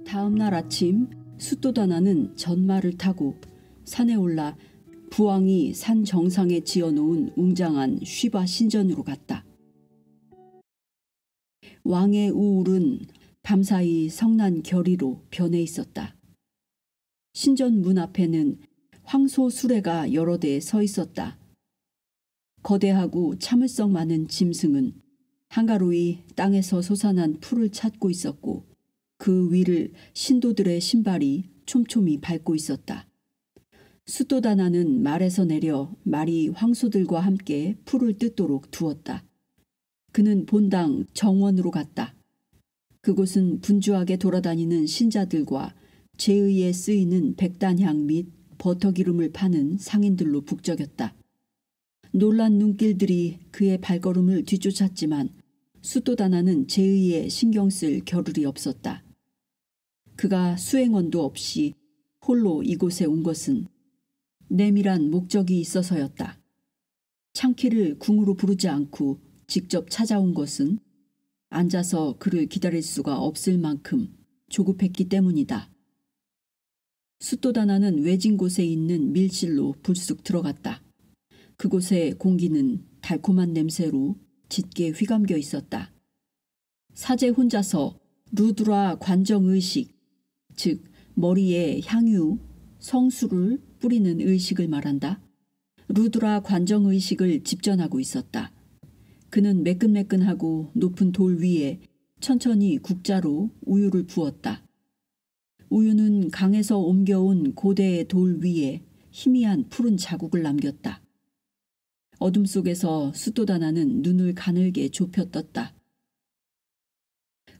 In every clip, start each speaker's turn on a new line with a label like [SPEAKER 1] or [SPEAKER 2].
[SPEAKER 1] 다음 날 아침 수도다나는 전말을 타고 산에 올라 부왕이 산 정상에 지어놓은 웅장한 쉬바 신전으로 갔다. 왕의 우울은 밤사이 성난 결의로 변해 있었다. 신전 문 앞에는 황소 수레가 여러 대 서 있었다. 거대하고 참을성 많은 짐승은 한가로이 땅에서 솟아난 풀을 찾고 있었고 그 위를 신도들의 신발이 촘촘히 밟고 있었다. 수도다나는 말에서 내려 말이 황소들과 함께 풀을 뜯도록 두었다. 그는 본당 정원으로 갔다. 그곳은 분주하게 돌아다니는 신자들과 제의에 쓰이는 백단향 및 버터기름을 파는 상인들로 북적였다. 놀란 눈길들이 그의 발걸음을 뒤쫓았지만 수도다나는 제의에 신경 쓸 겨를이 없었다. 그가 수행원도 없이 홀로 이곳에 온 것은 내밀한 목적이 있어서였다. 창키를 궁으로 부르지 않고 직접 찾아온 것은 앉아서 그를 기다릴 수가 없을 만큼 조급했기 때문이다. 수도다나는 외진 곳에 있는 밀실로 불쑥 들어갔다. 그곳의 공기는 달콤한 냄새로 짙게 휘감겨 있었다. 사제 혼자서 루드라 관정의식, 즉 머리에 향유, 성수를 뿌리는 의식을 말한다. 루드라 관정의식을 집전하고 있었다. 그는 매끈매끈하고 높은 돌 위에 천천히 국자로 우유를 부었다. 우유는 강에서 옮겨온 고대의 돌 위에 희미한 푸른 자국을 남겼다. 어둠 속에서 수도다나는 눈을 가늘게 좁혀 떴다.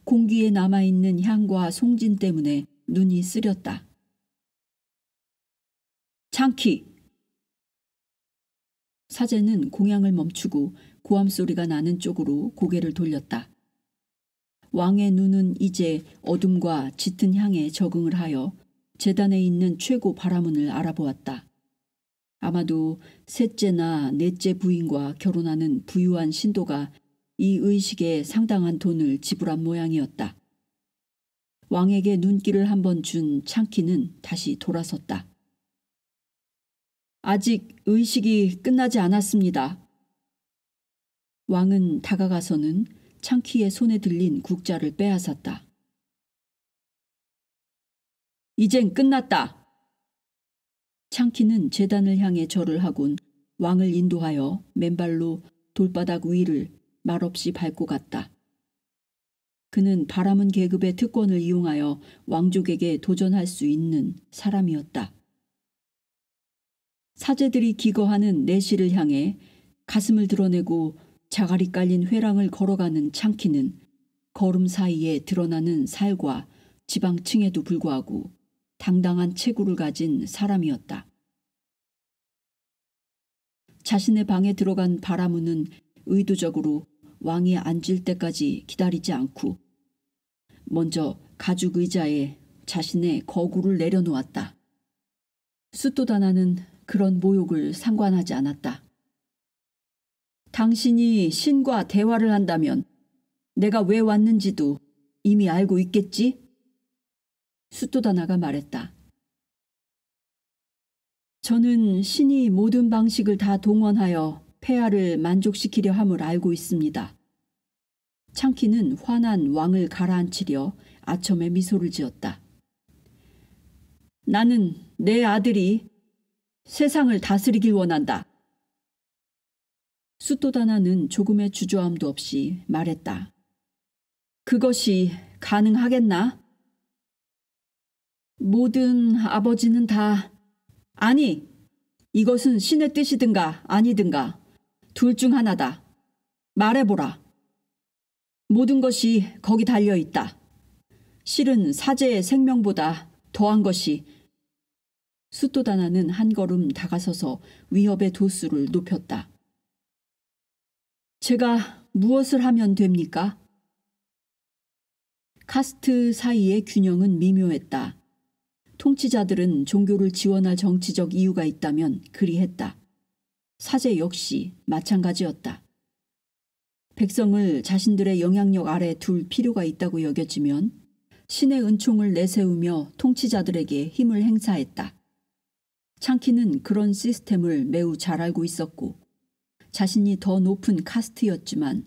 [SPEAKER 1] 공기에 남아있는 향과 송진 때문에 눈이 쓰렸다. 창키! 사제는 공양을 멈추고 고함 소리가 나는 쪽으로 고개를 돌렸다. 왕의 눈은 이제 어둠과 짙은 향에 적응을 하여 제단에 있는 최고 바라문을 알아보았다. 아마도 셋째나 넷째 부인과 결혼하는 부유한 신도가 이 의식에 상당한 돈을 지불한 모양이었다. 왕에게 눈길을 한번 준 창키는 다시 돌아섰다. 아직 의식이 끝나지 않았습니다. 왕은 다가가서는 창키의 손에 들린 국자를 빼앗았다. 이젠 끝났다. 창키는 제단을 향해 절을 하곤 왕을 인도하여 맨발로 돌바닥 위를 말없이 밟고 갔다. 그는 바라문 계급의 특권을 이용하여 왕족에게 도전할 수 있는 사람이었다. 사제들이 기거하는 내실을 향해 가슴을 드러내고 자갈이 깔린 회랑을 걸어가는 창키는 걸음 사이에 드러나는 살과 지방층에도 불구하고 당당한 체구를 가진 사람이었다. 자신의 방에 들어간 바라문은 의도적으로 왕이 앉을 때까지 기다리지 않고 먼저 가죽 의자에 자신의 거구를 내려놓았다. 수도다나는 그런 모욕을 상관하지 않았다. 당신이 신과 대화를 한다면 내가 왜 왔는지도 이미 알고 있겠지? 수도다나가 말했다. 저는 신이 모든 방식을 다 동원하여 폐하를 만족시키려 함을 알고 있습니다. 창키는 화난 왕을 가라앉히려 아첨에 미소를 지었다. 나는 내 아들이 세상을 다스리길 원한다. 수도다나는 조금의 주저함도 없이 말했다. 그것이 가능하겠나? 모든 아버지는 다 아니, 이것은 신의 뜻이든가 아니든가 둘 중 하나다. 말해보라. 모든 것이 거기 달려있다. 실은 사제의 생명보다 더한 것이. 수도다나는 한 걸음 다가서서 위협의 도수를 높였다. 제가 무엇을 하면 됩니까? 카스트 사이의 균형은 미묘했다. 통치자들은 종교를 지원할 정치적 이유가 있다면 그리했다. 사제 역시 마찬가지였다. 백성을 자신들의 영향력 아래 둘 필요가 있다고 여겨지면 신의 은총을 내세우며 통치자들에게 힘을 행사했다. 창키는 그런 시스템을 매우 잘 알고 있었고 자신이 더 높은 카스트였지만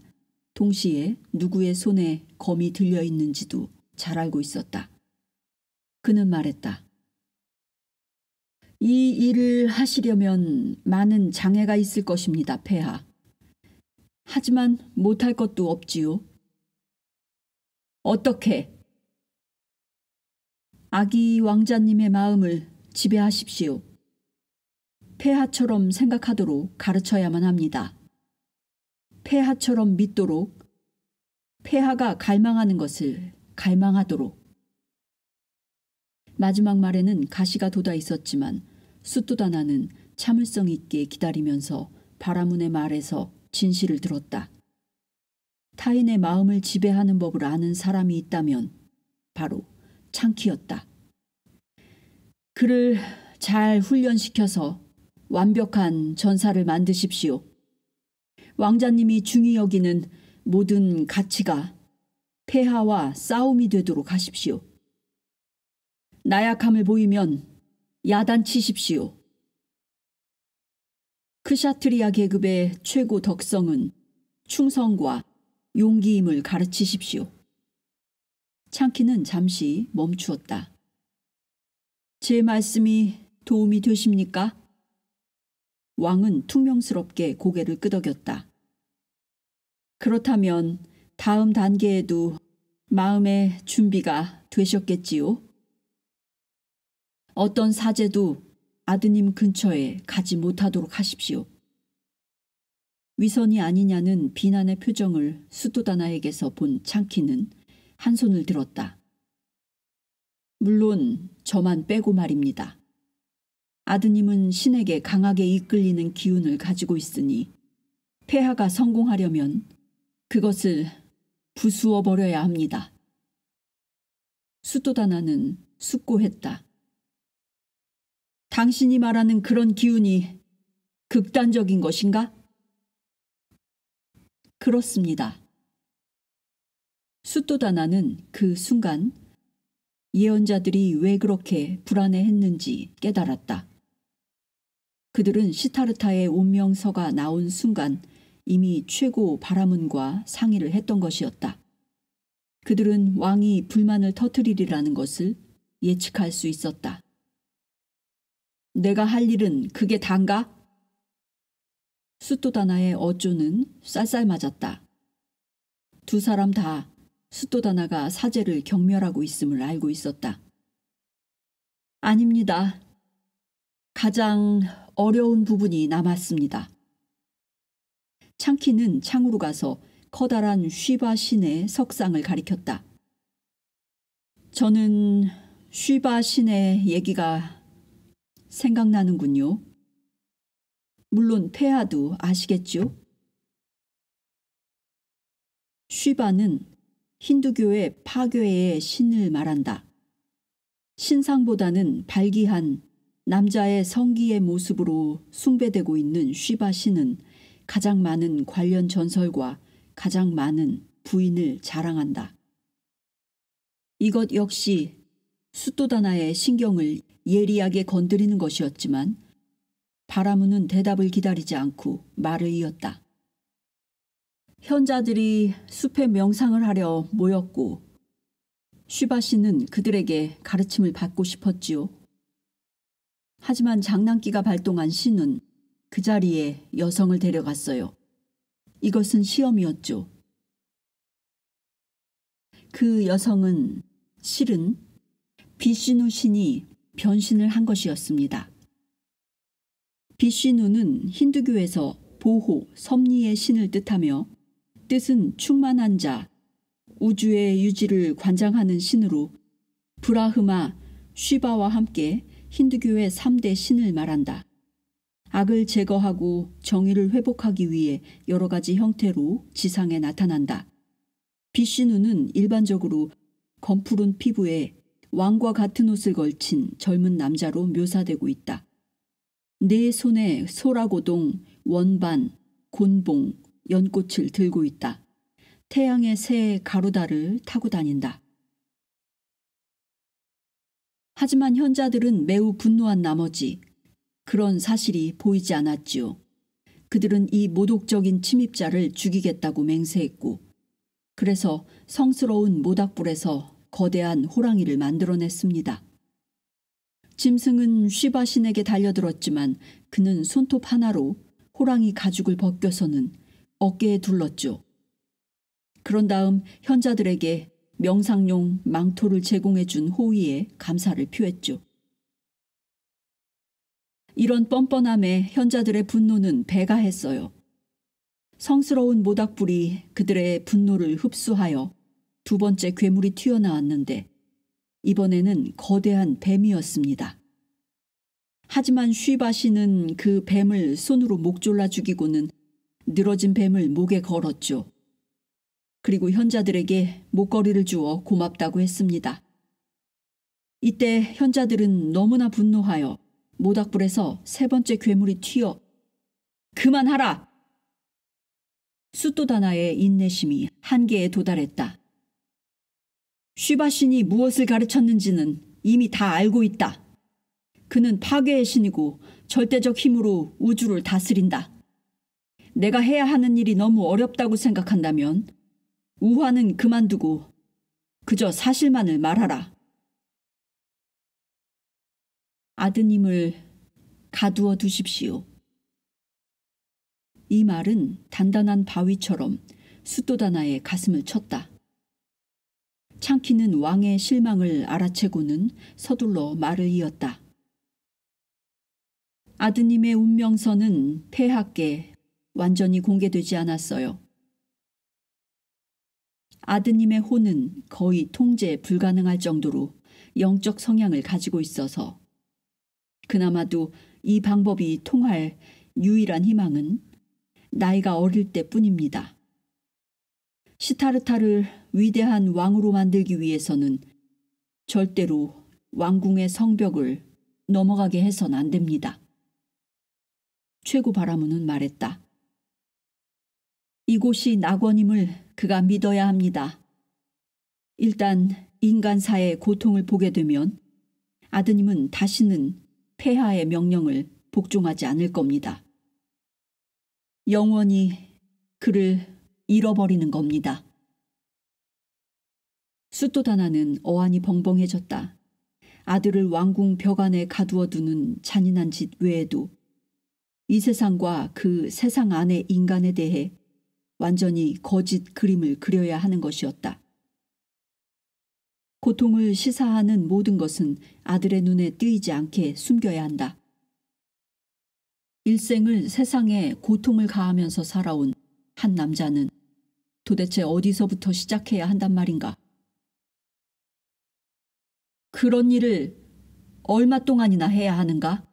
[SPEAKER 1] 동시에 누구의 손에 검이 들려 있는지도 잘 알고 있었다. 그는 말했다. 이 일을 하시려면 많은 장애가 있을 것입니다, 폐하. 하지만 못할 것도 없지요. 어떻게? 아기 왕자님의 마음을 지배하십시오. 폐하처럼 생각하도록 가르쳐야만 합니다. 폐하처럼 믿도록, 폐하가 갈망하는 것을 갈망하도록. 마지막 말에는 가시가 돋아 있었지만 수뚜다나는 참을성 있게 기다리면서 바라문의 말에서 진실을 들었다. 타인의 마음을 지배하는 법을 아는 사람이 있다면 바로 창키였다. 그를 잘 훈련시켜서 완벽한 전사를 만드십시오. 왕자님이 중히 여기는 모든 가치가 폐하와 싸움이 되도록 하십시오. 나약함을 보이면 야단치십시오. 크샤트리아 계급의 최고 덕성은 충성과 용기임을 가르치십시오. 창키는 잠시 멈추었다. 제 말씀이 도움이 되십니까? 왕은 퉁명스럽게 고개를 끄덕였다. 그렇다면 다음 단계에도 마음의 준비가 되셨겠지요? 어떤 사제도 아드님 근처에 가지 못하도록 하십시오. 위선이 아니냐는 비난의 표정을 수뚜다나에게서 본 창키는 한 손을 들었다. 물론 저만 빼고 말입니다. 아드님은 신에게 강하게 이끌리는 기운을 가지고 있으니 폐하가 성공하려면 그것을 부수어 버려야 합니다. 수뚜다나는 숙고했다. 당신이 말하는 그런 기운이 극단적인 것인가? 그렇습니다. 수뚜다나는 그 순간 예언자들이 왜 그렇게 불안해했는지 깨달았다. 그들은 시타르타의 운명서가 나온 순간 이미 최고 바라문과 상의를 했던 것이었다. 그들은 왕이 불만을 터뜨리리라는 것을 예측할 수 있었다. 내가 할 일은 그게 단가? 수뚜다나의 어조는 쌀쌀맞았다. 두 사람 다 수뚜다나가 사제를 경멸하고 있음을 알고 있었다. 아닙니다. 가장 어려운 부분이 남았습니다. 창키는 창으로 가서 커다란 쉬바 신의 석상을 가리켰다. 저는 쉬바 신의 얘기가 생각나는군요. 물론 폐하도 아시겠죠? 쉬바는 힌두교의 파괴의 신을 말한다. 신상보다는 발기한 남자의 성기의 모습으로 숭배되고 있는 쉬바 신은 가장 많은 관련 전설과 가장 많은 부인을 자랑한다. 이것 역시 수뚜다나의 신경을 예리하게 건드리는 것이었지만 바라문은 대답을 기다리지 않고 말을 이었다. 현자들이 숲에 명상을 하려 모였고 쉬바 씨는 그들에게 가르침을 받고 싶었지요. 하지만 장난기가 발동한 신은 그 자리에 여성을 데려갔어요. 이것은 시험이었죠. 그 여성은 실은 비시누 신이 변신을 한 것이었습니다. 비시누는 힌두교에서 보호, 섭리의 신을 뜻하며 뜻은 충만한 자, 우주의 유지를 관장하는 신으로 브라흐마, 쉬바와 함께 힌두교의 3대 신을 말한다. 악을 제거하고 정의를 회복하기 위해 여러 가지 형태로 지상에 나타난다. 비시누는 일반적으로 검푸른 피부에 왕과 같은 옷을 걸친 젊은 남자로 묘사되고 있다. 네 손에 소라고동, 원반, 곤봉, 연꽃을 들고 있다. 태양의 새 가루다를 타고 다닌다. 하지만 현자들은 매우 분노한 나머지 그런 사실이 보이지 않았지요. 그들은 이 모독적인 침입자를 죽이겠다고 맹세했고 그래서 성스러운 모닥불에서 거대한 호랑이를 만들어냈습니다. 짐승은 쉬바신에게 달려들었지만 그는 손톱 하나로 호랑이 가죽을 벗겨서는 어깨에 둘렀죠. 그런 다음 현자들에게 명상용 망토를 제공해준 호위에 감사를 표했죠. 이런 뻔뻔함에 현자들의 분노는 배가했어요. 성스러운 모닥불이 그들의 분노를 흡수하여 두 번째 괴물이 튀어나왔는데 이번에는 거대한 뱀이었습니다. 하지만 쉬바시는 그 뱀을 손으로 목 졸라 죽이고는 늘어진 뱀을 목에 걸었죠. 그리고 현자들에게 목걸이를 주어 고맙다고 했습니다. 이때 현자들은 너무나 분노하여 모닥불에서 세 번째 괴물이 튀어 그만하라! 수또다나의 인내심이 한계에 도달했다. 쉬바신이 무엇을 가르쳤는지는 이미 다 알고 있다. 그는 파괴의 신이고 절대적 힘으로 우주를 다스린다. 내가 해야 하는 일이 너무 어렵다고 생각한다면 우화는 그만두고 그저 사실만을 말하라. 아드님을 가두어 두십시오. 이 말은 단단한 바위처럼 수또다나의 가슴을 쳤다. 창키는 왕의 실망을 알아채고는 서둘러 말을 이었다. 아드님의 운명서는 폐하께 완전히 공개되지 않았어요. 아드님의 혼은 거의 통제 불가능할 정도로 영적 성향을 가지고 있어서 그나마도 이 방법이 통할 유일한 희망은 나이가 어릴 때뿐입니다. 시타르타를 위대한 왕으로 만들기 위해서는 절대로 왕궁의 성벽을 넘어가게 해선 안 됩니다. 최고 바라문은 말했다. 이곳이 낙원임을 그가 믿어야 합니다. 일단 인간사의 고통을 보게 되면 아드님은 다시는 폐하의 명령을 복종하지 않을 겁니다. 영원히 그를 잃어버리는 겁니다. 수또다나는 어안이 벙벙해졌다. 아들을 왕궁 벽 안에 가두어두는 잔인한 짓 외에도 이 세상과 그 세상 안의 인간에 대해 완전히 거짓 그림을 그려야 하는 것이었다. 고통을 시사하는 모든 것은 아들의 눈에 띄지 않게 숨겨야 한다. 일생을 세상에 고통을 가하면서 살아온 한 남자는 도대체 어디서부터 시작해야 한단 말인가? 그런 일을 얼마 동안이나 해야 하는가?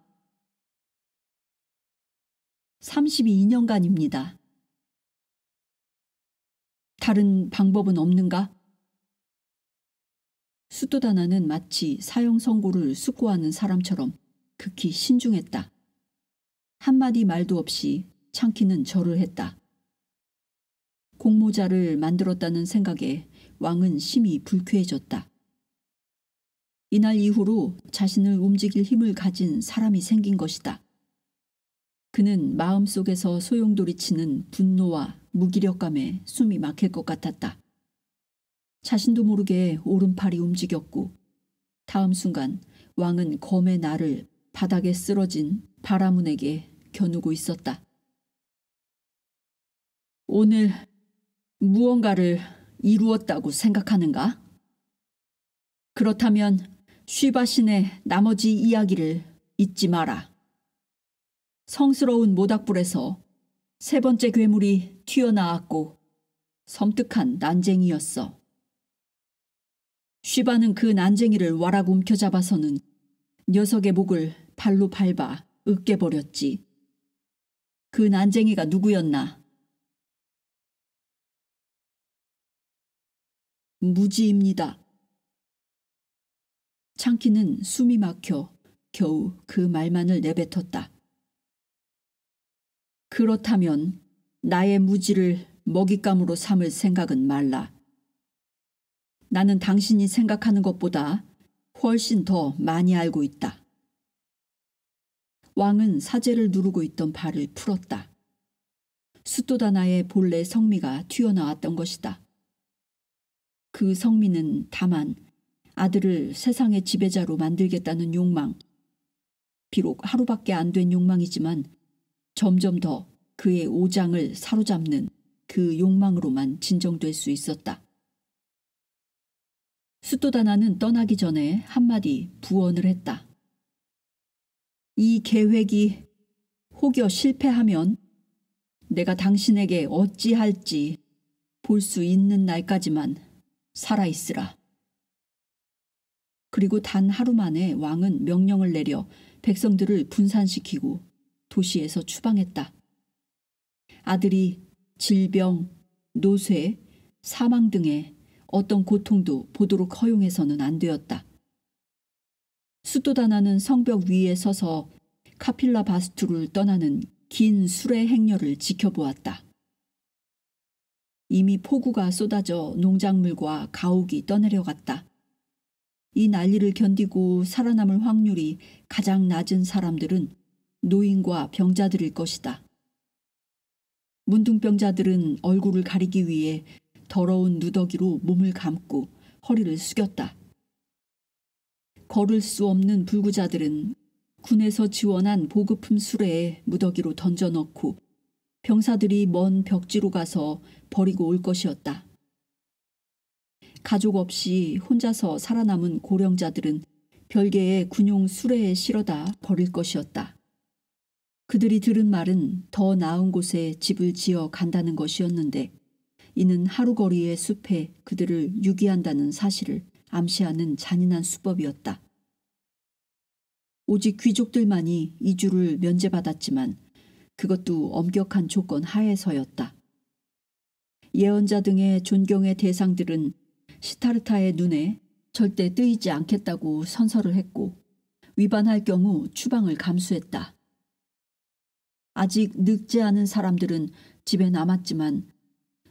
[SPEAKER 1] 32년간입니다. 다른 방법은 없는가? 수도다나는 마치 사형 선고를 숙고하는 사람처럼 극히 신중했다. 한마디 말도 없이 창키는 절을 했다. 공모자를 만들었다는 생각에 왕은 심히 불쾌해졌다. 이날 이후로 자신을 움직일 힘을 가진 사람이 생긴 것이다. 그는 마음속에서 소용돌이치는 분노와 무기력감에 숨이 막힐 것 같았다. 자신도 모르게 오른팔이 움직였고 다음 순간 왕은 검의 날을 바닥에 쓰러진 바라문에게 겨누고 있었다. 오늘 무언가를 이루었다고 생각하는가? 그렇다면 쉬바신의 나머지 이야기를 잊지 마라. 성스러운 모닥불에서 세 번째 괴물이 튀어나왔고 섬뜩한 난쟁이였어. 쉬바는 그 난쟁이를 와락 움켜잡아서는 녀석의 목을 발로 밟아 으깨버렸지. 그 난쟁이가 누구였나? 무지입니다. 창키는 숨이 막혀 겨우 그 말만을 내뱉었다. 그렇다면 나의 무지를 먹잇감으로 삼을 생각은 말라. 나는 당신이 생각하는 것보다 훨씬 더 많이 알고 있다. 왕은 사제를 누르고 있던 발을 풀었다. 수토다나의 본래 성미가 튀어나왔던 것이다. 그 성미는 다만 아들을 세상의 지배자로 만들겠다는 욕망, 비록 하루밖에 안 된 욕망이지만 점점 더 그의 오장을 사로잡는 그 욕망으로만 진정될 수 있었다. 수토다나는 떠나기 전에 한마디 부언을 했다. 이 계획이 혹여 실패하면 내가 당신에게 어찌할지 볼 수 있는 날까지만 살아있으라. 그리고 단 하루 만에 왕은 명령을 내려 백성들을 분산시키고 도시에서 추방했다. 아들이 질병, 노쇠, 사망 등의 어떤 고통도 보도록 허용해서는 안 되었다. 수토다나는 성벽 위에 서서 카필라 바스투를 떠나는 긴 수레 행렬을 지켜보았다. 이미 폭우가 쏟아져 농작물과 가옥이 떠내려갔다. 이 난리를 견디고 살아남을 확률이 가장 낮은 사람들은 노인과 병자들일 것이다. 문둥병자들은 얼굴을 가리기 위해 더러운 누더기로 몸을 감고 허리를 숙였다. 걸을 수 없는 불구자들은 군에서 지원한 보급품 수레에 무더기로 던져넣고 병사들이 먼 벽지로 가서 버리고 올 것이었다. 가족 없이 혼자서 살아남은 고령자들은 별개의 군용 수레에 실어다 버릴 것이었다. 그들이 들은 말은 더 나은 곳에 집을 지어 간다는 것이었는데 이는 하루거리의 숲에 그들을 유기한다는 사실을 암시하는 잔인한 수법이었다. 오직 귀족들만이 이주를 면제받았지만 그것도 엄격한 조건 하에서였다. 예언자 등의 존경의 대상들은 시타르타의 눈에 절대 뜨이지 않겠다고 선서를 했고 위반할 경우 추방을 감수했다. 아직 늙지 않은 사람들은 집에 남았지만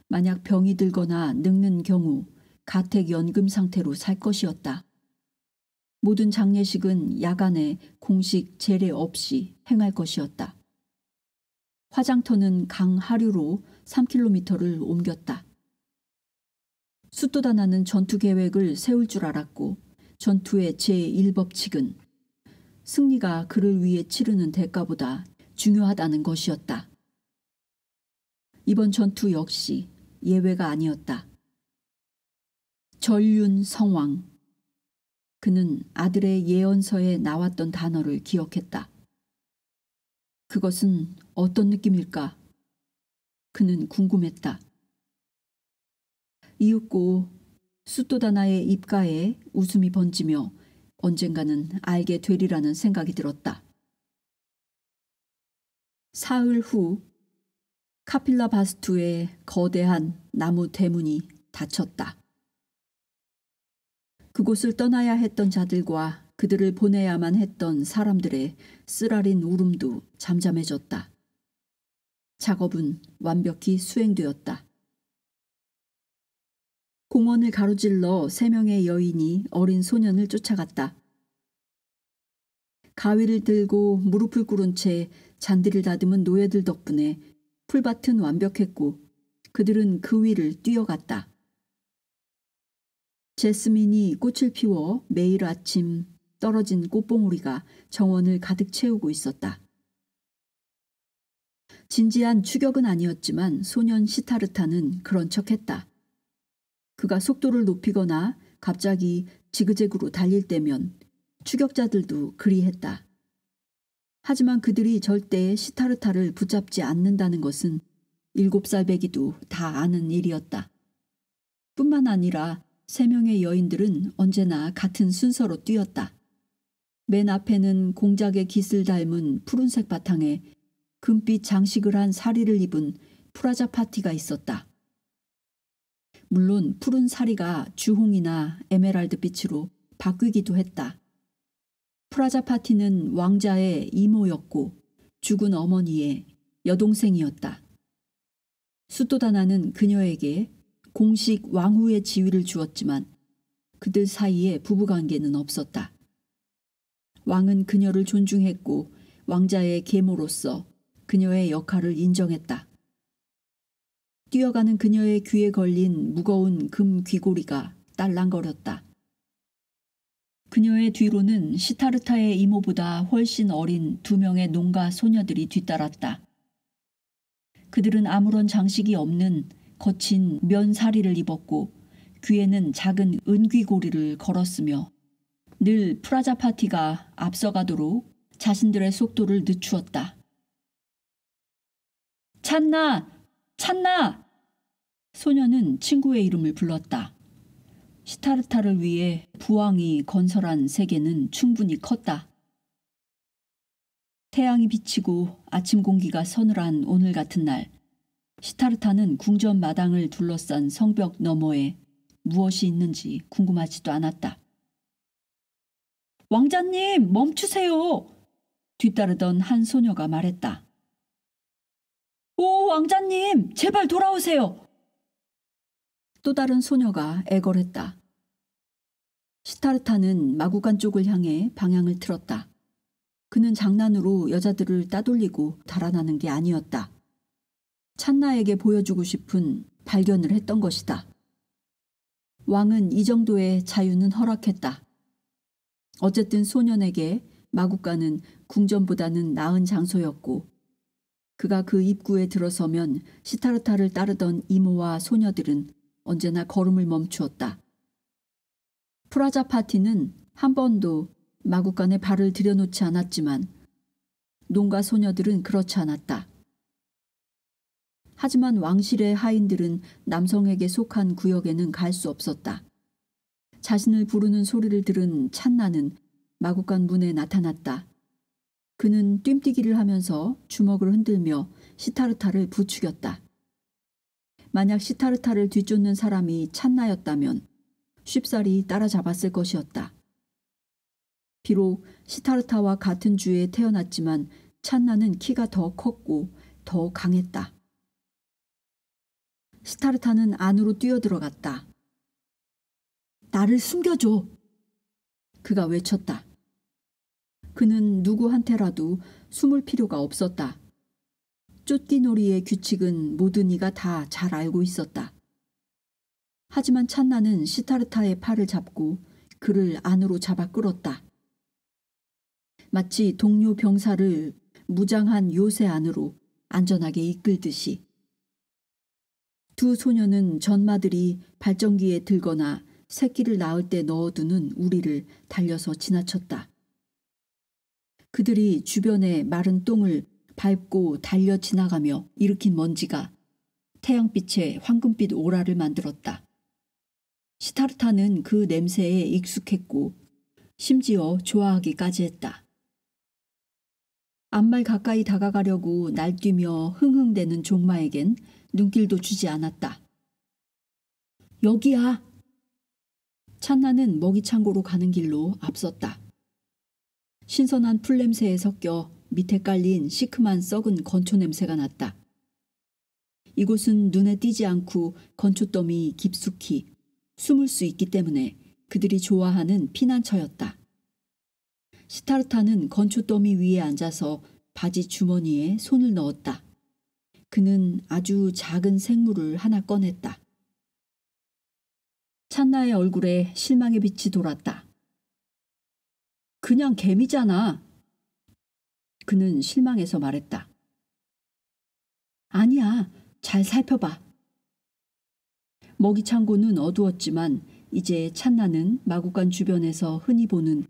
[SPEAKER 1] 만약 병이 들거나 늙는 경우 가택연금 상태로 살 것이었다. 모든 장례식은 야간에 공식 제례 없이 행할 것이었다. 화장터는 강 하류로 3km를 옮겼다. 수토다나는 전투 계획을 세울 줄 알았고 전투의 제1법칙은 승리가 그를 위해 치르는 대가보다 중요하다는 것이었다. 이번 전투 역시 예외가 아니었다. 전륜성왕. 그는 아들의 예언서에 나왔던 단어를 기억했다. 그것은 어떤 느낌일까? 그는 궁금했다. 이윽고 수토다나의 입가에 웃음이 번지며 언젠가는 알게 되리라는 생각이 들었다. 사흘 후 카필라 바스투의 거대한 나무 대문이 닫혔다. 그곳을 떠나야 했던 자들과 그들을 보내야만 했던 사람들의 쓰라린 울음도 잠잠해졌다. 작업은 완벽히 수행되었다. 공원을 가로질러 3명의 여인이 어린 소년을 쫓아갔다. 가위를 들고 무릎을 꿇은 채 잔디를 다듬은 노예들 덕분에 풀밭은 완벽했고 그들은 그 위를 뛰어갔다. 제스민이 꽃을 피워 매일 아침 떨어진 꽃봉오리가 정원을 가득 채우고 있었다. 진지한 추격은 아니었지만 소년 시타르타는 그런 척했다. 그가 속도를 높이거나 갑자기 지그재그로 달릴 때면 추격자들도 그리했다. 하지만 그들이 절대 시타르타를 붙잡지 않는다는 것은 7살 배기도 다 아는 일이었다. 뿐만 아니라 3명의 여인들은 언제나 같은 순서로 뛰었다. 맨 앞에는 공작의 깃을 닮은 푸른색 바탕에 금빛 장식을 한 사리를 입은 프라자 파티가 있었다. 물론 푸른 사리가 주홍이나 에메랄드 빛으로 바뀌기도 했다. 프라자파티는 왕자의 이모였고 죽은 어머니의 여동생이었다. 수도다나는 그녀에게 공식 왕후의 지위를 주었지만 그들 사이에 부부관계는 없었다. 왕은 그녀를 존중했고 왕자의 계모로서 그녀의 역할을 인정했다. 뛰어가는 그녀의 귀에 걸린 무거운 금 귀고리가 딸랑거렸다. 그녀의 뒤로는 시타르타의 이모보다 훨씬 어린 2명의 농가 소녀들이 뒤따랐다. 그들은 아무런 장식이 없는 거친 면사리를 입었고 귀에는 작은 은귀고리를 걸었으며 늘 프라자파티가 앞서가도록 자신들의 속도를 늦추었다. 찬나! 찬나! 소녀는 친구의 이름을 불렀다. 시타르타를 위해 부왕이 건설한 세계는 충분히 컸다. 태양이 비치고 아침 공기가 서늘한 오늘 같은 날, 시타르타는 궁전 마당을 둘러싼 성벽 너머에 무엇이 있는지 궁금하지도 않았다. 왕자님, 멈추세요! 뒤따르던 한 소녀가 말했다. 오, 왕자님, 제발 돌아오세요! 또 다른 소녀가 애걸했다. 시타르타는 마구간 쪽을 향해 방향을 틀었다. 그는 장난으로 여자들을 따돌리고 달아나는 게 아니었다. 찬나에게 보여주고 싶은 발견을 했던 것이다. 왕은 이 정도의 자유는 허락했다. 어쨌든 소년에게 마구간은 궁전보다는 나은 장소였고 그가 그 입구에 들어서면 시타르타를 따르던 이모와 소녀들은 언제나 걸음을 멈추었다. 프라자파티는 한 번도 마구간에 발을 들여놓지 않았지만 농가 소녀들은 그렇지 않았다. 하지만 왕실의 하인들은 남성에게 속한 구역에는 갈 수 없었다. 자신을 부르는 소리를 들은 찬나는 마구간 문에 나타났다. 그는 뜀뛰기를 하면서 주먹을 흔들며 시타르타를 부추겼다. 만약 시타르타를 뒤쫓는 사람이 찬나였다면 쉽사리 따라잡았을 것이었다. 비록 시타르타와 같은 주에 태어났지만 찬나는 키가 더 컸고 더 강했다. 시타르타는 안으로 뛰어들어갔다. 나를 숨겨줘! 그가 외쳤다. 그는 누구한테라도 숨을 필요가 없었다. 쫓기놀이의 규칙은 모든 이가 다 잘 알고 있었다. 하지만 찬나는 시타르타의 팔을 잡고 그를 안으로 잡아 끌었다. 마치 동료 병사를 무장한 요새 안으로 안전하게 이끌듯이. 두 소녀는 전마들이 발전기에 들거나 새끼를 낳을 때 넣어두는 우리를 달려서 지나쳤다. 그들이 주변의 마른 똥을 밟고 달려 지나가며 일으킨 먼지가 태양빛의 황금빛 오라를 만들었다. 시타르타는 그 냄새에 익숙했고 심지어 좋아하기까지 했다. 암말 가까이 다가가려고 날뛰며 흥흥대는 종마에겐 눈길도 주지 않았다. 여기야! 찬나는 먹이창고로 가는 길로 앞섰다. 신선한 풀냄새에 섞여 밑에 깔린 시큼한 썩은 건초 냄새가 났다. 이곳은 눈에 띄지 않고 건초더미 깊숙이 숨을 수 있기 때문에 그들이 좋아하는 피난처였다. 시타르타는 건초더미 위에 앉아서 바지 주머니에 손을 넣었다. 그는 아주 작은 생물을 하나 꺼냈다. 찬나의 얼굴에 실망의 빛이 돌았다. 그냥 개미잖아. 그는 실망해서 말했다. 아니야, 잘 살펴봐. 먹이 창고는 어두웠지만 이제 찬나는 마구간 주변에서 흔히 보는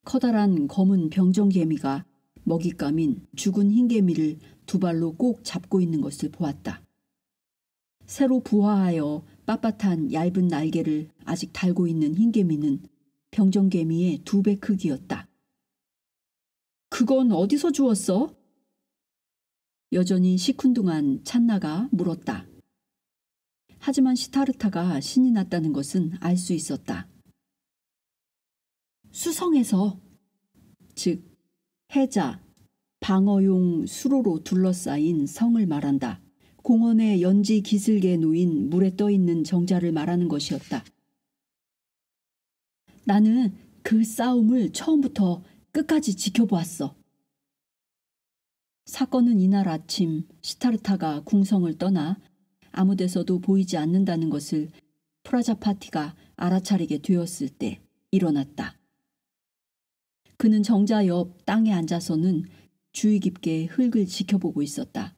[SPEAKER 1] 커다란 검은 병정개미가 먹잇감인 죽은 흰개미를 두 발로 꼭 잡고 있는 것을 보았다. 새로 부화하여 빳빳한 얇은 날개를 아직 달고 있는 흰개미는 병정개미의 2배 크기였다. 그건 어디서 주웠어? 여전히 시큰둥한 찬나가 물었다. 하지만 시타르타가 신이 났다는 것은 알 수 있었다. 수성에서. 즉 해자, 방어용 수로로 둘러싸인 성을 말한다. 공원의 연지 기슭에 놓인 물에 떠있는 정자를 말하는 것이었다. 나는 그 싸움을 처음부터 끝까지 지켜보았어. 사건은 이날 아침 시타르타가 궁성을 떠나 아무 데서도 보이지 않는다는 것을 프라자파티가 알아차리게 되었을 때 일어났다. 그는 정자 옆 땅에 앉아서는 주의 깊게 흙을 지켜보고 있었다.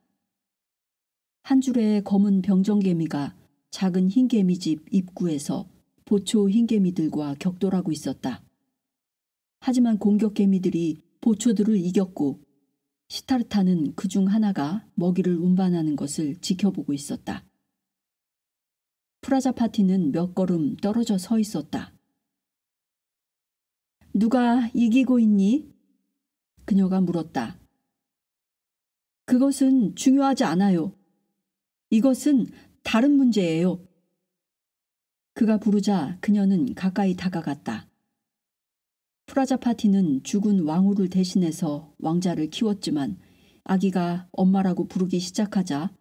[SPEAKER 1] 한 줄의 검은 병정개미가 작은 흰개미집 입구에서 보초 흰개미들과 격돌하고 있었다. 하지만 공격개미들이 보초들을 이겼고 시타르타는 그중 하나가 먹이를 운반하는 것을 지켜보고 있었다. 프라자파티는 몇 걸음 떨어져 서 있었다. 누가 이기고 있니? 그녀가 물었다. 그것은 중요하지 않아요. 이것은 다른 문제예요. 그가 부르자 그녀는 가까이 다가갔다. 프라자파티는 죽은 왕후를 대신해서 왕자를 키웠지만 아기가 엄마라고 부르기 시작하자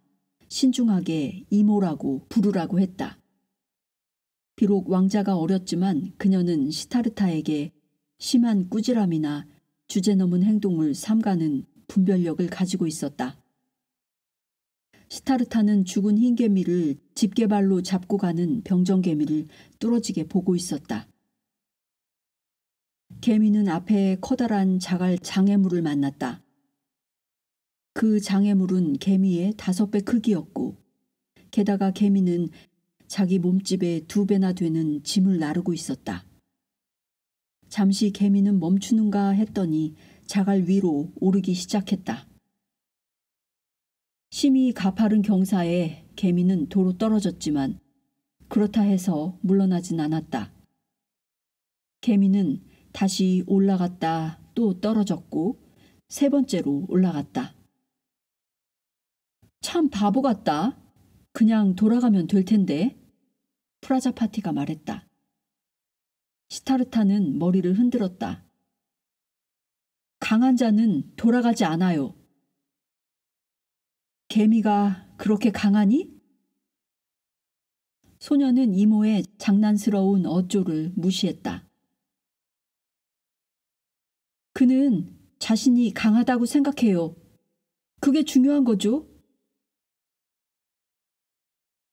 [SPEAKER 1] 신중하게 이모라고 부르라고 했다. 비록 왕자가 어렸지만 그녀는 시타르타에게 심한 꾸지람이나 주제넘은 행동을 삼가는 분별력을 가지고 있었다. 시타르타는 죽은 흰개미를 집게발로 잡고 가는 병정개미를 뚫어지게 보고 있었다. 개미는 앞에 커다란 자갈 장애물을 만났다. 그 장애물은 개미의 5배 크기였고 게다가 개미는 자기 몸집의 2배나 되는 짐을 나르고 있었다. 잠시 개미는 멈추는가 했더니 자갈 위로 오르기 시작했다. 심히 가파른 경사에 개미는 도로 떨어졌지만 그렇다 해서 물러나진 않았다. 개미는 다시 올라갔다 또 떨어졌고 3번째로 올라갔다. 참 바보 같다. 그냥 돌아가면 될 텐데. 프라자파티가 말했다. 시타르타는 머리를 흔들었다. 강한 자는 돌아가지 않아요. 개미가 그렇게 강하니? 소녀는 이모의 장난스러운 어조를 무시했다. 그는 자신이 강하다고 생각해요. 그게 중요한 거죠.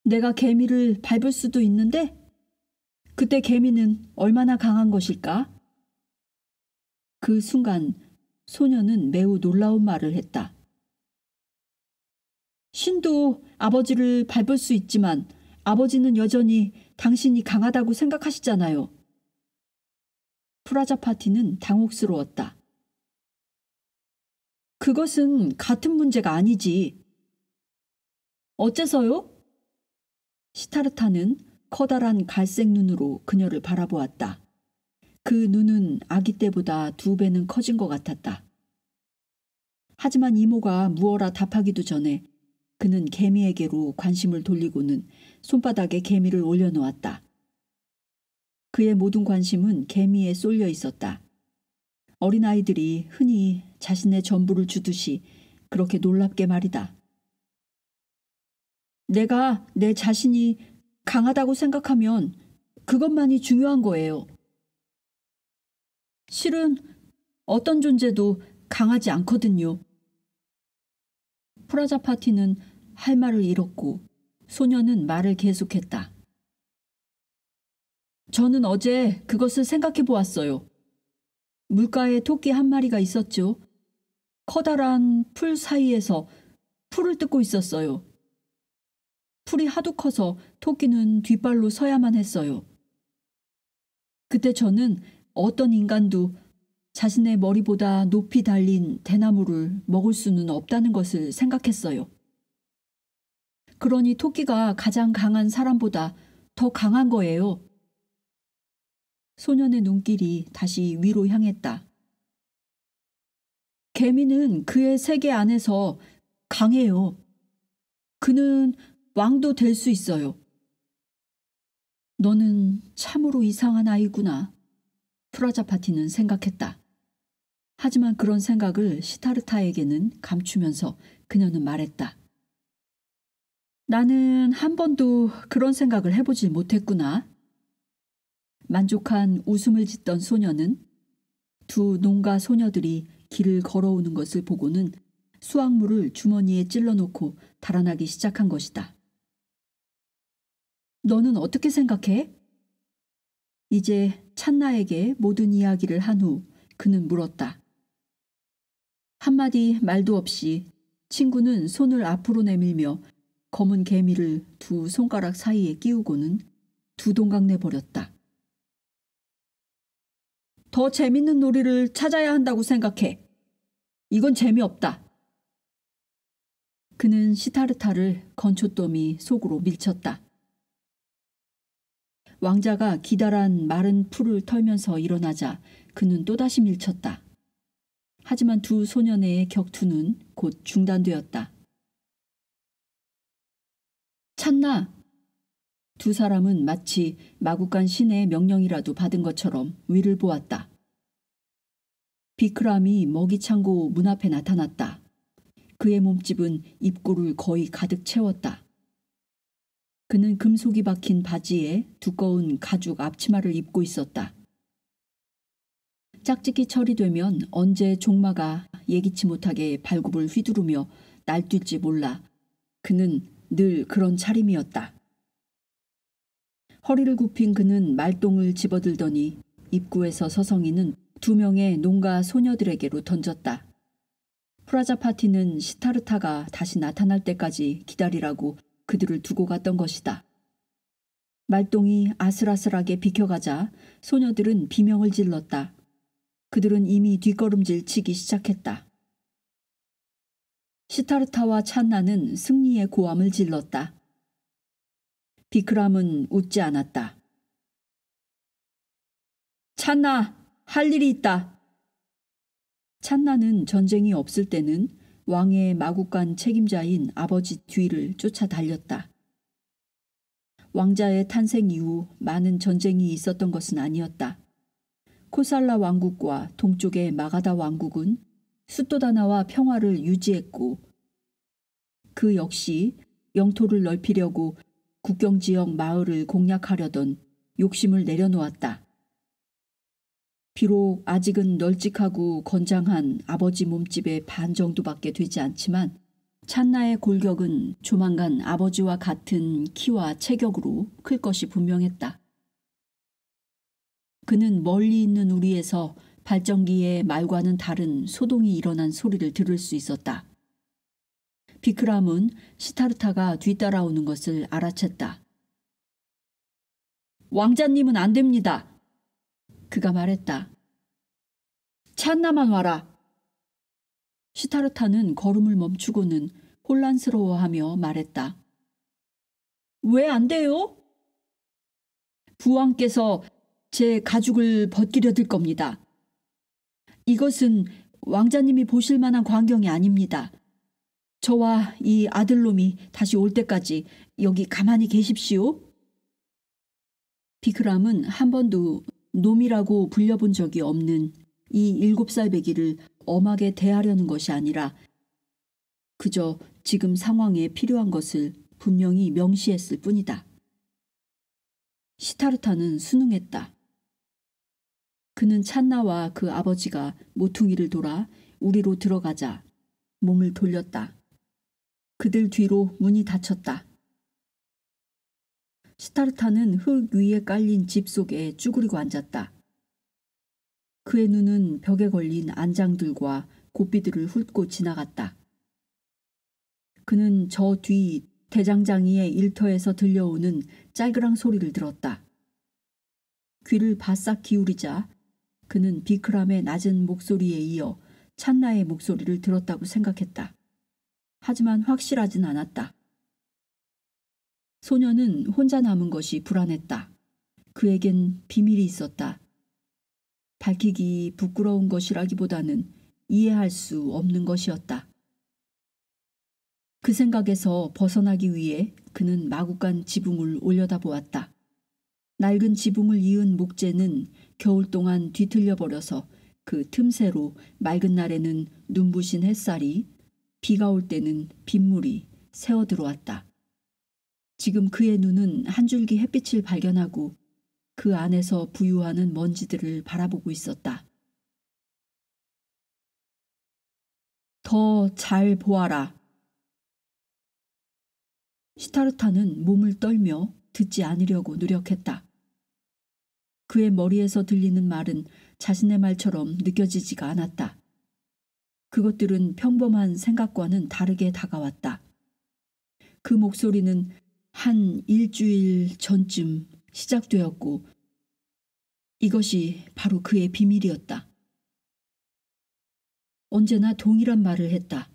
[SPEAKER 1] 내가 개미를 밟을 수도 있는데 그때 개미는 얼마나 강한 것일까? 그 순간 소녀는 매우 놀라운 말을 했다. 신도 아버지를 밟을 수 있지만 아버지는 여전히 당신이 강하다고 생각하시잖아요. 프라자파티는 당혹스러웠다. 그것은 같은 문제가 아니지. 어째서요? 시타르타는 커다란 갈색 눈으로 그녀를 바라보았다. 그 눈은 아기 때보다 2배는 커진 것 같았다. 하지만 이모가 무어라 답하기도 전에 그는 개미에게로 관심을 돌리고는 손바닥에 개미를 올려놓았다. 그의 모든 관심은 개미에 쏠려 있었다. 어린아이들이 흔히 자신의 전부를 주듯이 그렇게 놀랍게 말이다. 내가 내 자신이 강하다고 생각하면 그것만이 중요한 거예요. 실은 어떤 존재도 강하지 않거든요. 프라자파티는 할 말을 잃었고 소녀는 말을 계속했다. 저는 어제 그것을 생각해 보았어요. 물가에 토끼 한 마리가 있었죠. 커다란 풀 사이에서 풀을 뜯고 있었어요. 풀이 하도 커서 토끼는 뒷발로 서야만 했어요. 그때 저는 어떤 인간도 자신의 머리보다 높이 달린 대나무를 먹을 수는 없다는 것을 생각했어요. 그러니 토끼가 가장 강한 사람보다 더 강한 거예요. 소년의 눈길이 다시 위로 향했다. 개미는 그의 세계 안에서 강해요. 그는 왕도 될 수 있어요. 너는 참으로 이상한 아이구나. 프라자파티는 생각했다. 하지만 그런 생각을 시타르타에게는 감추면서 그녀는 말했다. 나는 한 번도 그런 생각을 해보질 못했구나. 만족한 웃음을 짓던 소녀는 두 농가 소녀들이 길을 걸어오는 것을 보고는 수확물을 주머니에 찔러놓고 달아나기 시작한 것이다. 너는 어떻게 생각해? 이제 찬나에게 모든 이야기를 한 후 그는 물었다. 한마디 말도 없이 친구는 손을 앞으로 내밀며 검은 개미를 두 손가락 사이에 끼우고는 두 동강 내버렸다. 더 재밌는 놀이를 찾아야 한다고 생각해. 이건 재미없다. 그는 시타르타를 건초더미 속으로 밀쳤다. 왕자가 기다란 마른 풀을 털면서 일어나자 그는 또다시 밀쳤다. 하지만 두 소년의 격투는 곧 중단되었다. 찬나! 두 사람은 마치 마구간 신의 명령이라도 받은 것처럼 위를 보았다. 비크람이 먹이 창고 문 앞에 나타났다. 그의 몸집은 입구를 거의 가득 채웠다. 그는 금속이 박힌 바지에 두꺼운 가죽 앞치마를 입고 있었다. 짝짓기 철이 되면 언제 종마가 예기치 못하게 발굽을 휘두르며 날뛸지 몰라 그는 늘 그런 차림이었다. 허리를 굽힌 그는 말똥을 집어들더니 입구에서 서성이는 두 명의 농가 소녀들에게로 던졌다. 프라자파티는 시타르타가 다시 나타날 때까지 기다리라고 그들을 두고 갔던 것이다. 말똥이 아슬아슬하게 비켜가자 소녀들은 비명을 질렀다. 그들은 이미 뒷걸음질 치기 시작했다. 시타르타와 찬나는 승리의 고함을 질렀다. 비크람은 웃지 않았다. 찬나, 할 일이 있다. 찬나는 전쟁이 없을 때는 왕의 마국간 책임자인 아버지 뒤를 쫓아 달렸다. 왕자의 탄생 이후 많은 전쟁이 있었던 것은 아니었다. 코살라 왕국과 동쪽의 마가다 왕국은 수도다나와 평화를 유지했고 그 역시 영토를 넓히려고 국경지역 마을을 공략하려던 욕심을 내려놓았다. 비록 아직은 널찍하고 건장한 아버지 몸집의 반 정도밖에 되지 않지만 찬나의 골격은 조만간 아버지와 같은 키와 체격으로 클 것이 분명했다. 그는 멀리 있는 우리에서 발전기의 말과는 다른 소동이 일어난 소리를 들을 수 있었다. 비크람은 시타르타가 뒤따라오는 것을 알아챘다. 왕자님은 안 됩니다. 그가 말했다. 찬나만 와라. 시타르타는 걸음을 멈추고는 혼란스러워하며 말했다. 왜 안 돼요? 부왕께서 제 가죽을 벗기려 들 겁니다. 이것은 왕자님이 보실 만한 광경이 아닙니다. 저와 이 아들놈이 다시 올 때까지 여기 가만히 계십시오. 비크람은 한 번도 놈이라고 불려본 적이 없는 이 7살 배기를 엄하게 대하려는 것이 아니라 그저 지금 상황에 필요한 것을 분명히 명시했을 뿐이다. 시타르타는 순응했다. 그는 찬나와 그 아버지가 모퉁이를 돌아 우리로 들어가자 몸을 돌렸다. 그들 뒤로 문이 닫혔다. 시타르타는 흙 위에 깔린 집 속에 쭈그리고 앉았다. 그의 눈은 벽에 걸린 안장들과 고삐들을 훑고 지나갔다. 그는 저 뒤 대장장이의 일터에서 들려오는 짤그랑 소리를 들었다. 귀를 바싹 기울이자 그는 비크람의 낮은 목소리에 이어 찬나의 목소리를 들었다고 생각했다. 하지만 확실하진 않았다. 소녀는 혼자 남은 것이 불안했다. 그에겐 비밀이 있었다. 밝히기 부끄러운 것이라기보다는 이해할 수 없는 것이었다. 그 생각에서 벗어나기 위해 그는 마구간 지붕을 올려다보았다. 낡은 지붕을 이은 목재는 겨울 동안 뒤틀려 버려서 그 틈새로 맑은 날에는 눈부신 햇살이, 비가 올 때는 빗물이 새어 들어왔다. 지금 그의 눈은 한 줄기 햇빛을 발견하고 그 안에서 부유하는 먼지들을 바라보고 있었다. 더 잘 보아라. 시타르타는 몸을 떨며 듣지 않으려고 노력했다. 그의 머리에서 들리는 말은 자신의 말처럼 느껴지지가 않았다. 그것들은 평범한 생각과는 다르게 다가왔다. 그 목소리는 한 일주일 전쯤 시작되었고 이것이 바로 그의 비밀이었다. 언제나 동일한 말을 했다.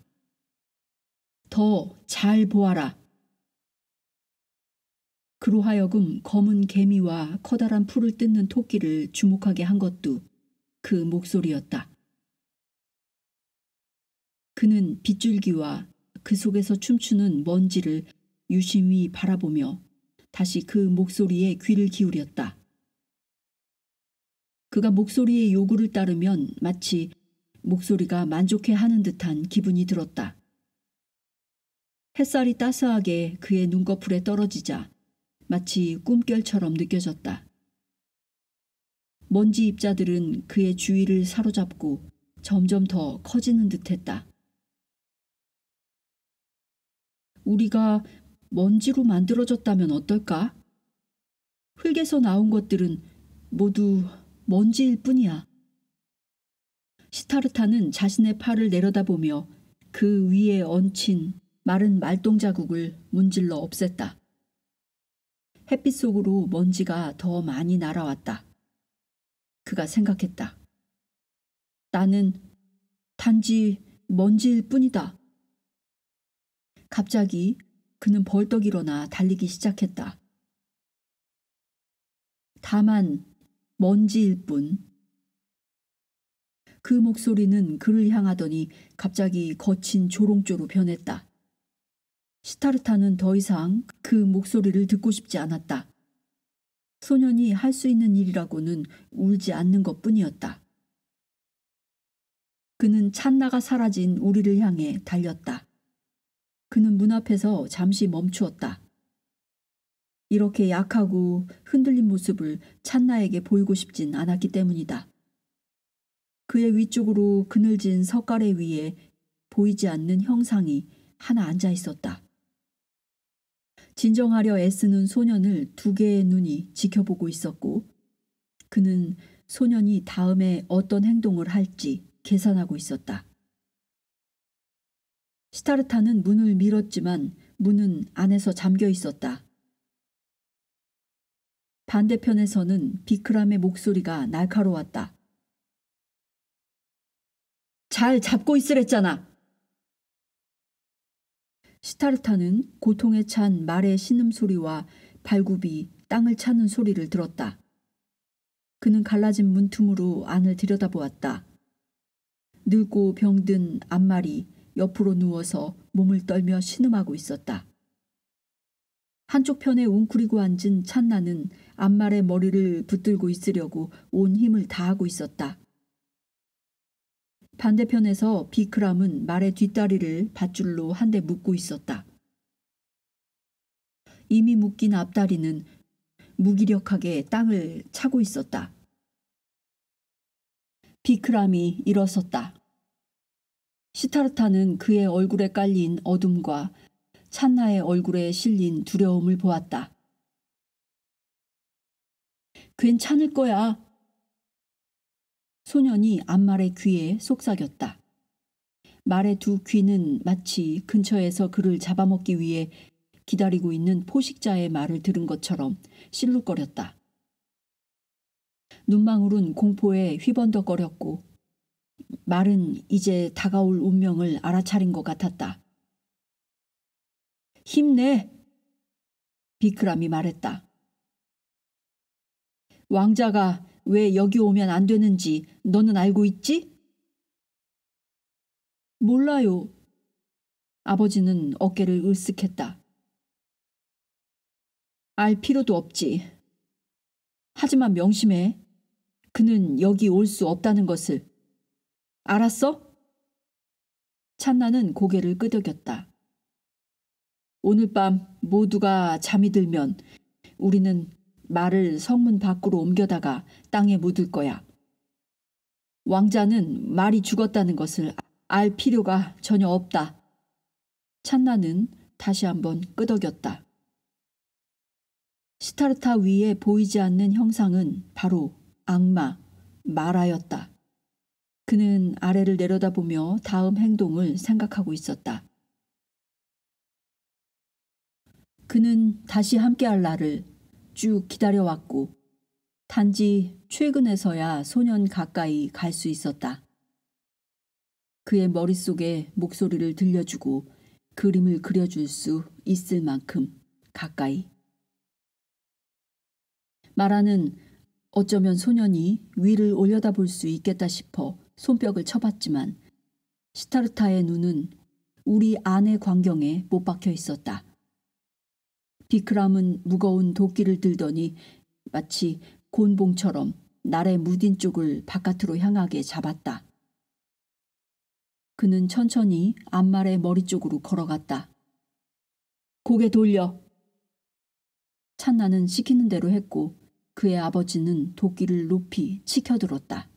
[SPEAKER 1] 더 잘 보아라. 그로 하여금 검은 개미와 커다란 풀을 뜯는 토끼를 주목하게 한 것도 그 목소리였다. 그는 빗줄기와 그 속에서 춤추는 먼지를 유심히 바라보며 다시 그 목소리에 귀를 기울였다. 그가 목소리의 요구를 따르면 마치 목소리가 만족해하는 듯한 기분이 들었다. 햇살이 따스하게 그의 눈꺼풀에 떨어지자 마치 꿈결처럼 느껴졌다. 먼지 입자들은 그의 주위를 사로잡고 점점 더 커지는 듯했다. 우리가 먼지로 만들어졌다면 어떨까? 흙에서 나온 것들은 모두 먼지일 뿐이야. 시타르타는 자신의 팔을 내려다보며 그 위에 얹힌 마른 말똥자국을 문질러 없앴다. 햇빛 속으로 먼지가 더 많이 날아왔다. 그가 생각했다. 나는 단지 먼지일 뿐이다. 갑자기 그는 벌떡 일어나 달리기 시작했다. 다만 먼지일 뿐. 그 목소리는 그를 향하더니 갑자기 거친 조롱조로 변했다. 시타르타는 더 이상 그 목소리를 듣고 싶지 않았다. 소년이 할 수 있는 일이라고는 울지 않는 것뿐이었다. 그는 찬나가 사라진 우리를 향해 달렸다. 그는 문 앞에서 잠시 멈추었다. 이렇게 약하고 흔들린 모습을 찬나에게 보이고 싶진 않았기 때문이다. 그의 위쪽으로 그늘진 석가래 위에 보이지 않는 형상이 하나 앉아 있었다. 진정하려 애쓰는 소년을 두 개의 눈이 지켜보고 있었고 그는 소년이 다음에 어떤 행동을 할지 계산하고 있었다. 시타르타는 문을 밀었지만 문은 안에서 잠겨 있었다. 반대편에서는 비크람의 목소리가 날카로웠다. 잘 잡고 있으랬잖아. 시타르타는 고통에 찬 말의 신음소리와 발굽이 땅을 차는 소리를 들었다. 그는 갈라진 문틈으로 안을 들여다보았다. 늙고 병든 앞말이 옆으로 누워서 몸을 떨며 신음하고 있었다. 한쪽 편에 웅크리고 앉은 찬나는 앞말의 머리를 붙들고 있으려고 온 힘을 다하고 있었다. 반대편에서 비크람은 말의 뒷다리를 밧줄로 한 대 묶고 있었다. 이미 묶인 앞다리는 무기력하게 땅을 차고 있었다. 비크람이 일어섰다. 시타르타는 그의 얼굴에 깔린 어둠과 찬나의 얼굴에 실린 두려움을 보았다. 괜찮을 거야. 소년이 앞말의 귀에 속삭였다. 말의 두 귀는 마치 근처에서 그를 잡아먹기 위해 기다리고 있는 포식자의 말을 들은 것처럼 실룩거렸다. 눈망울은 공포에 휘번덕거렸고 말은 이제 다가올 운명을 알아차린 것 같았다. 힘내! 비크람이 말했다. 왕자가 왜 여기 오면 안 되는지 너는 알고 있지? 몰라요. 아버지는 어깨를 으쓱했다. 알 필요도 없지. 하지만 명심해. 그는 여기 올 수 없다는 것을. 알았어? 찬나는 고개를 끄덕였다. 오늘 밤 모두가 잠이 들면 우리는 말을 성문 밖으로 옮겨다가 땅에 묻을 거야. 왕자는 말이 죽었다는 것을 알 필요가 전혀 없다. 찬나는 다시 한번 끄덕였다. 시타르타 위에 보이지 않는 형상은 바로 악마, 마라였다. 그는 아래를 내려다보며 다음 행동을 생각하고 있었다. 그는 다시 함께할 날을 쭉 기다려왔고 단지 최근에서야 소년 가까이 갈 수 있었다. 그의 머릿속에 목소리를 들려주고 그림을 그려줄 수 있을 만큼 가까이. 마라는 어쩌면 소년이 위를 올려다볼 수 있겠다 싶어 손뼉을 쳐봤지만 시타르타의 눈은 우리 안의 광경에 못 박혀 있었다. 비크람은 무거운 도끼를 들더니 마치 곤봉처럼 날의 무딘 쪽을 바깥으로 향하게 잡았다. 그는 천천히 암말의 머리 쪽으로 걸어갔다. 고개 돌려. 찬나는 시키는 대로 했고 그의 아버지는 도끼를 높이 치켜들었다.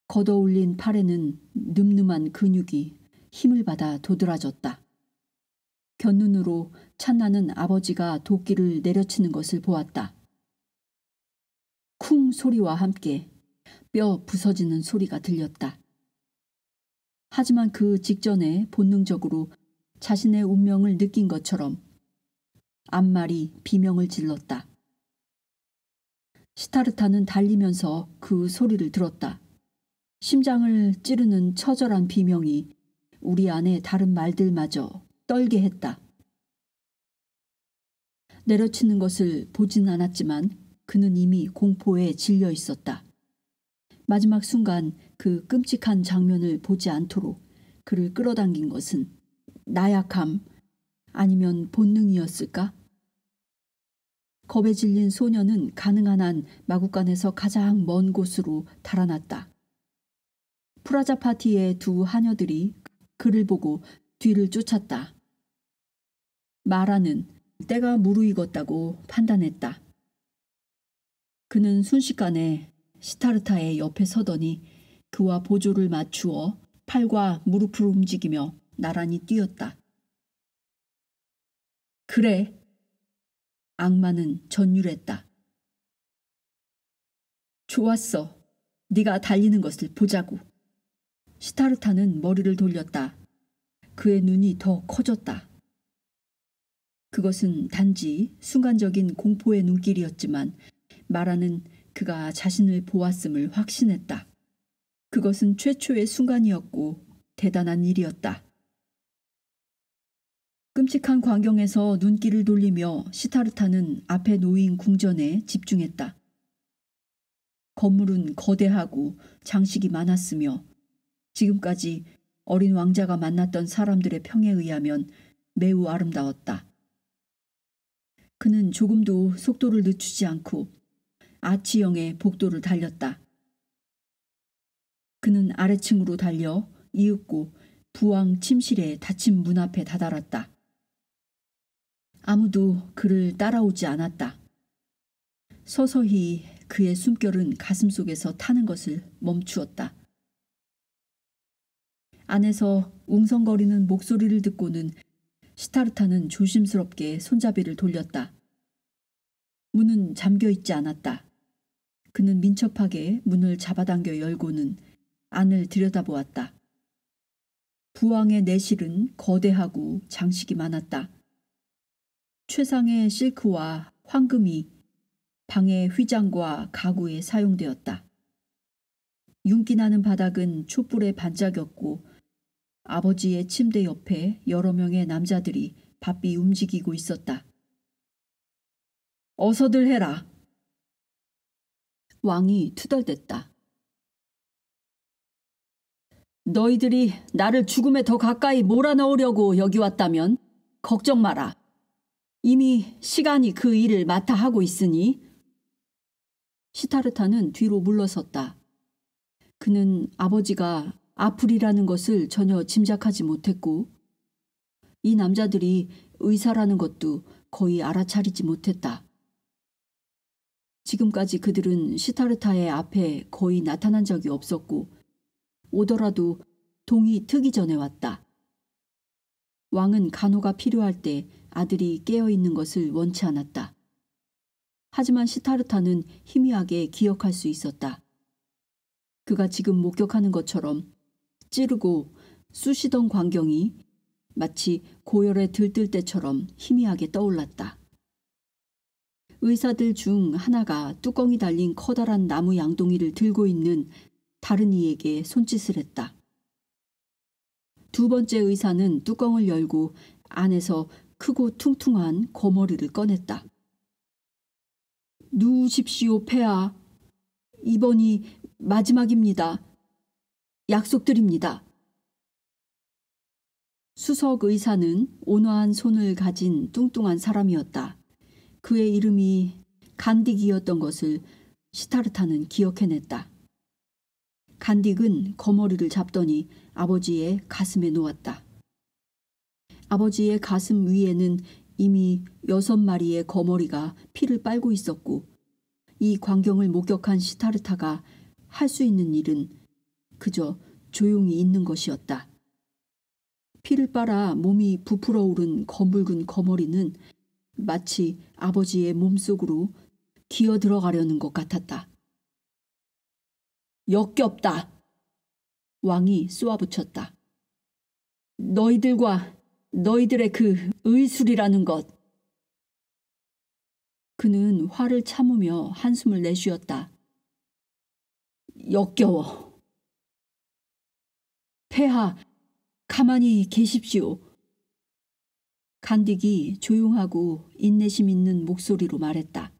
[SPEAKER 1] 걷어올린 팔에는 늠름한 근육이 힘을 받아 도드라졌다. 곁눈으로 찬나는 아버지가 도끼를 내려치는 것을 보았다. 쿵 소리와 함께 뼈 부서지는 소리가 들렸다. 하지만 그 직전에 본능적으로 자신의 운명을 느낀 것처럼 암말이 비명을 질렀다. 시타르타는 달리면서 그 소리를 들었다. 심장을 찌르는 처절한 비명이 우리 안의 다른 말들마저 떨게 했다. 내려치는 것을 보진 않았지만 그는 이미 공포에 질려 있었다. 마지막 순간 그 끔찍한 장면을 보지 않도록 그를 끌어당긴 것은 나약함 아니면 본능이었을까? 겁에 질린 소녀는 가능한 한 마구간에서 가장 먼 곳으로 달아났다. 프라자 파티의 두 하녀들이 그를 보고 뒤를 쫓았다. 마라는 때가 무르익었다고 판단했다. 그는 순식간에 시타르타의 옆에 서더니 그와 보조를 맞추어 팔과 무릎을 움직이며 나란히 뛰었다. 그래. 악마는 전율했다. 좋았어. 네가 달리는 것을 보자고. 시타르타는 머리를 돌렸다. 그의 눈이 더 커졌다. 그것은 단지 순간적인 공포의 눈길이었지만 마라는 그가 자신을 보았음을 확신했다. 그것은 최초의 순간이었고 대단한 일이었다. 끔찍한 광경에서 눈길을 돌리며 시타르타는 앞에 놓인 궁전에 집중했다. 건물은 거대하고 장식이 많았으며 지금까지 어린 왕자가 만났던 사람들의 평에 의하면 매우 아름다웠다. 그는 조금도 속도를 늦추지 않고 아치형의 복도를 달렸다. 그는 아래층으로 달려 이윽고 부왕 침실의 닫힌 문 앞에 다다랐다. 아무도 그를 따라오지 않았다. 서서히 그의 숨결은 가슴속에서 타는 것을 멈추었다. 안에서 웅성거리는 목소리를 듣고는 시타르타는 조심스럽게 손잡이를 돌렸다. 문은 잠겨있지 않았다. 그는 민첩하게 문을 잡아당겨 열고는 안을 들여다보았다. 부왕의 내실은 거대하고 장식이 많았다. 최상의 실크와 황금이 방의 휘장과 가구에 사용되었다. 윤기나는 바닥은 촛불에 반짝였고 아버지의 침대 옆에 여러 명의 남자들이 바삐 움직이고 있었다. 어서들 해라. 왕이 투덜댔다. 너희들이 나를 죽음에 더 가까이 몰아넣으려고 여기 왔다면 걱정 마라. 이미 시간이 그 일을 맡아 하고 있으니. 시타르타는 뒤로 물러섰다. 그는 아버지가 아프리라는 것을 전혀 짐작하지 못했고 이 남자들이 의사라는 것도 거의 알아차리지 못했다. 지금까지 그들은 시타르타의 앞에 거의 나타난 적이 없었고 오더라도 동이 트기 전에 왔다. 왕은 간호가 필요할 때 아들이 깨어있는 것을 원치 않았다. 하지만 시타르타는 희미하게 기억할 수 있었다. 그가 지금 목격하는 것처럼 찌르고 쑤시던 광경이 마치 고열에 들뜰 때처럼 희미하게 떠올랐다. 의사들 중 하나가 뚜껑이 달린 커다란 나무 양동이를 들고 있는 다른 이에게 손짓을 했다. 두 번째 의사는 뚜껑을 열고 안에서 크고 퉁퉁한 거머리를 꺼냈다. 누우십시오, 폐하. 이번이 마지막입니다. 약속드립니다. 수석 의사는 온화한 손을 가진 뚱뚱한 사람이었다. 그의 이름이 간딕이었던 것을 시타르타는 기억해냈다. 간딕은 거머리를 잡더니 아버지의 가슴에 놓았다. 아버지의 가슴 위에는 이미 6마리의 거머리가 피를 빨고 있었고 이 광경을 목격한 시타르타가 할 수 있는 일은 그저 조용히 있는 것이었다. 피를 빨아 몸이 부풀어 오른 검붉은 거머리는 마치 아버지의 몸속으로 기어 들어가려는 것 같았다. 역겹다. 왕이 쏘아붙였다. 너희들과 너희들의 그 의술이라는 것. 그는 화를 참으며 한숨을 내쉬었다. 역겨워. 폐하, 가만히 계십시오. 간딕이 조용하고 인내심 있는 목소리로 말했다.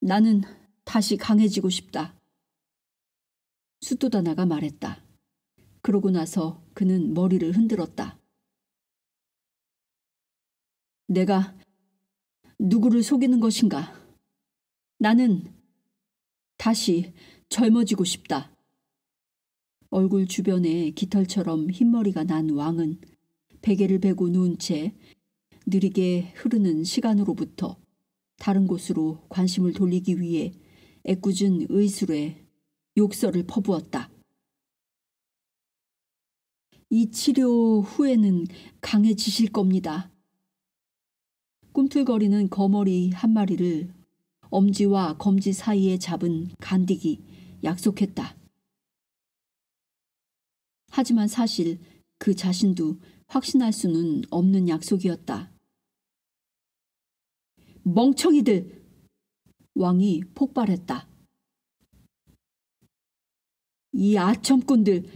[SPEAKER 1] 나는 다시 강해지고 싶다. 수도다나가 말했다. 그러고 나서 그는 머리를 흔들었다. 내가 누구를 속이는 것인가? 나는 다시 젊어지고 싶다. 얼굴 주변에 깃털처럼 흰머리가 난 왕은 베개를 베고 누운 채 느리게 흐르는 시간으로부터 다른 곳으로 관심을 돌리기 위해 애꿎은 의술에 욕설을 퍼부었다. 이 치료 후에는 강해지실 겁니다. 꿈틀거리는 거머리 한 마리를 엄지와 검지 사이에 잡은 간딕이 약속했다. 하지만 사실 그 자신도 확신할 수는 없는 약속이었다. 멍청이들! 왕이 폭발했다. 이 아첨꾼들!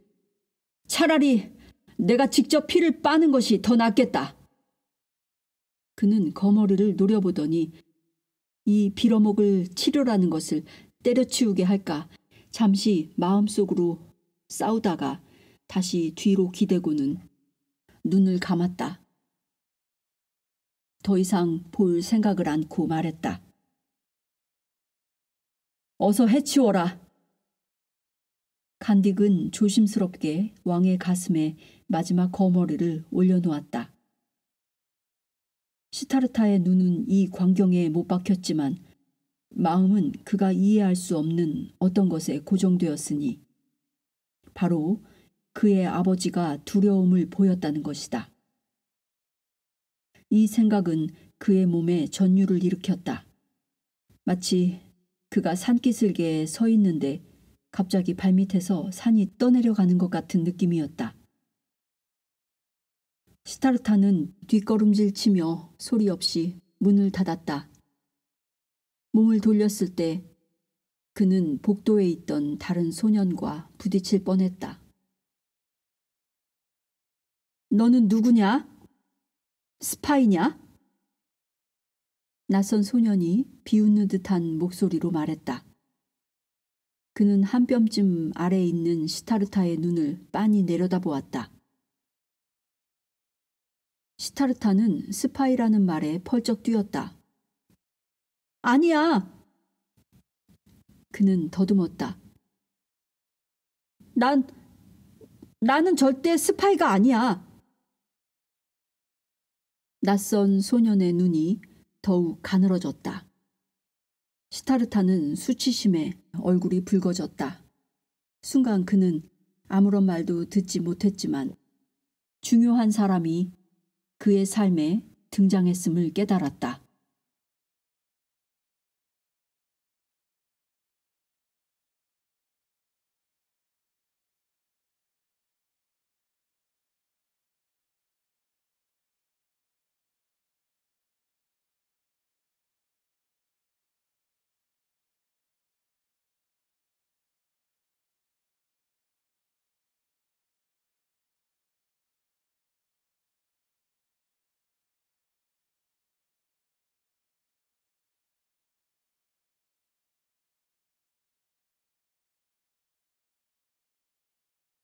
[SPEAKER 1] 차라리 내가 직접 피를 빠는 것이 더 낫겠다. 그는 거머리를 노려보더니 이 빌어먹을 치료라는 것을 때려치우게 할까 잠시 마음속으로 싸우다가 다시 뒤로 기대고는 눈을 감았다. 더 이상 볼 생각을 않고 말했다. 어서 해치워라. 간딕은 조심스럽게 왕의 가슴에 마지막 거머리를 올려놓았다. 시타르타의 눈은 이 광경에 못 박혔지만 마음은 그가 이해할 수 없는 어떤 것에 고정되었으니 바로 그의 아버지가 두려움을 보였다는 것이다. 이 생각은 그의 몸에 전율을 일으켰다. 마치 그가 산기슭에 서 있는데 갑자기 발밑에서 산이 떠내려가는 것 같은 느낌이었다. 시타르타는 뒷걸음질치며 소리 없이 문을 닫았다. 몸을 돌렸을 때 그는 복도에 있던 다른 소년과 부딪힐 뻔했다. 너는 누구냐? 스파이냐? 낯선 소년이 비웃는 듯한 목소리로 말했다. 그는 한 뼘쯤 아래에 있는 시타르타의 눈을 빤히 내려다보았다. 시타르타는 스파이라는 말에 펄쩍 뛰었다. 아니야! 그는 더듬었다. 나는 절대 스파이가 아니야. 낯선 소년의 눈이 더욱 가늘어졌다. 시타르타는 수치심에 얼굴이 붉어졌다. 순간 그는 아무런 말도 듣지 못했지만 중요한 사람이 그의 삶에 등장했음을 깨달았다.